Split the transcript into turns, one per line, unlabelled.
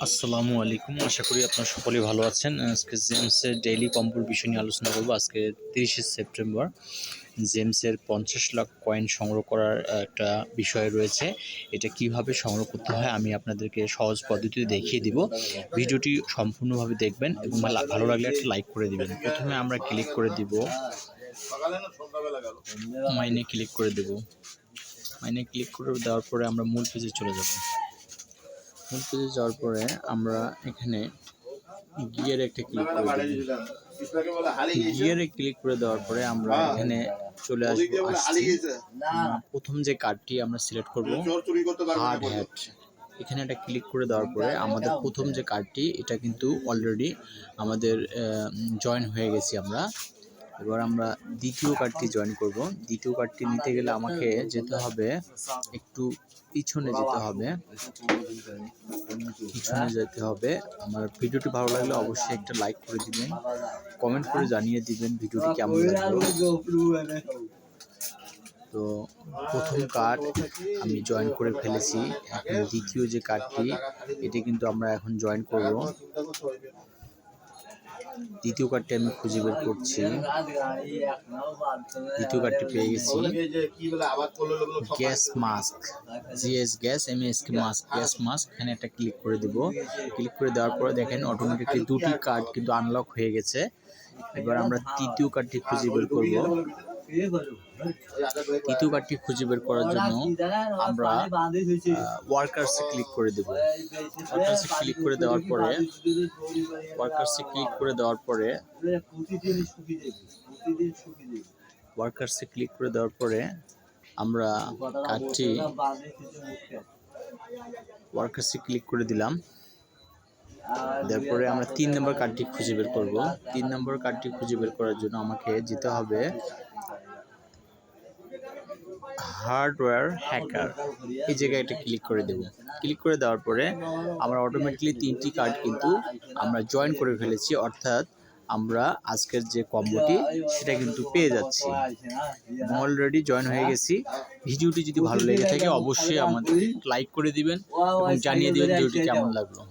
আসসালামু আলাইকুম। আশা করি আপনারা সকলেই ভালো আছেন। আজকে জেমসের ডেইলি কম্বোর বিষয় নিয়ে আলোচনা করব। আজকে 30শে সেপ্টেম্বর জেমসের 50 লাখ কয়েন সংগ্রহ করার একটা বিষয় রয়েছে। এটা কিভাবে সংগ্রহ করতে হয় আমি আপনাদেরকে সহজ পদ্ধতিতে দেখিয়ে দিব। ভিডিওটি সম্পূর্ণভাবে দেখবেন এবং ভালো লাগলে একটা লাইক করে দিবেন। প্রথমে আমরা ক্লিক করে দিব মাইনে ক্লিক করে দেব। মাইনে ক্লিক করে দেওয়ার পরে আমরা মূল পেজে চলে যাব। মূল পেজে যাওয়ার পরে আমরা এখানে গিয়ারে একটা ক্লিক করে দেব। গিয়ারে ক্লিক করে দেওয়ার পরে আমরা এখানে চলে আসছি। প্রথম যে কার্ডটি আমরা সিলেক্ট করব হার্ড হ্যাট। এখানে একটা ক্লিক করে দেওয়ার পরে আমাদের প্রথম যে কার্ডটি এটা কিন্তু অলরেডি আমাদের জয়েন হয়ে গেছি আমরা। এবার আমরা দ্বিতীয় কার্ডটি জয়েন করব। দ্বিতীয় কার্ডটি নিতে গেলে আমাকে যেতে হবে একটু পিছনে যেতে হবে। আমার ভিডিওটি ভালো লাগলে অবশ্যই একটা লাইক করে দিবেন, কমেন্ট করে জানিয়ে দিবেন ভিডিওটি কেমন লাগলো। তো প্রথম কার্ড আমি জয়েন করে ফেলেছি। এখন দ্বিতীয় যে কার্ডটি এটি কিন্তু আমরা এখন জয়েন করব। দ্বিতীয় কার্ডটি আমি খুঁজে বের করছি। দ্বিতীয় কার্ডটি পেয়ে গেছি। Gas mask, GS gas, MSK mask, gas mask. এখানে একটা ক্লিক করে দেব। ক্লিক করে দেওয়ার পরে দেখেন অটোমেটিকলি দুটি কার্ড কিন্তু আনলক হয়ে গেছে। এবার আমরা তৃতীয় কার্ডটি খুঁজে বের করব। তৃতীয় কার্ডটি খুঁজে বের করার জন্য আমরা ওয়ার্কার্সে ক্লিক করে দেব। ওয়ার্কার্সে ক্লিক করে দেওয়ার পরে আমরা কার্ডটি ওয়ার্কার্সে ক্লিক করে দিলাম। তারপরে আমরা 3 নম্বর কার্ডটি খুঁজে বের করব। 3 নম্বর কার্ডটি খুঁজে বের করার জন্য আমাকে যেতে হবে হার্ডওয়্যার হ্যাকার। এই জায়গায় একটা ক্লিক করে দেব। ক্লিক করে দেওয়ার পরে আমরা অটোমেটিকলি 3টি কার্ড কিন্তু আমরা জয়েন করে ফেলেছি, অর্থাৎ আমরা আজকের যে কম্বোটি সেটা কিন্তু পেয়ে যাচ্ছি। অলরেডি জয়েন হয়ে গেছি। ভিডিওটি যদি ভালো লেগে থাকে অবশ্যই আমাদের লাইক করে দিবেন এবং জানিয়ে দিবেন ভিডিওটি কেমন লাগলো।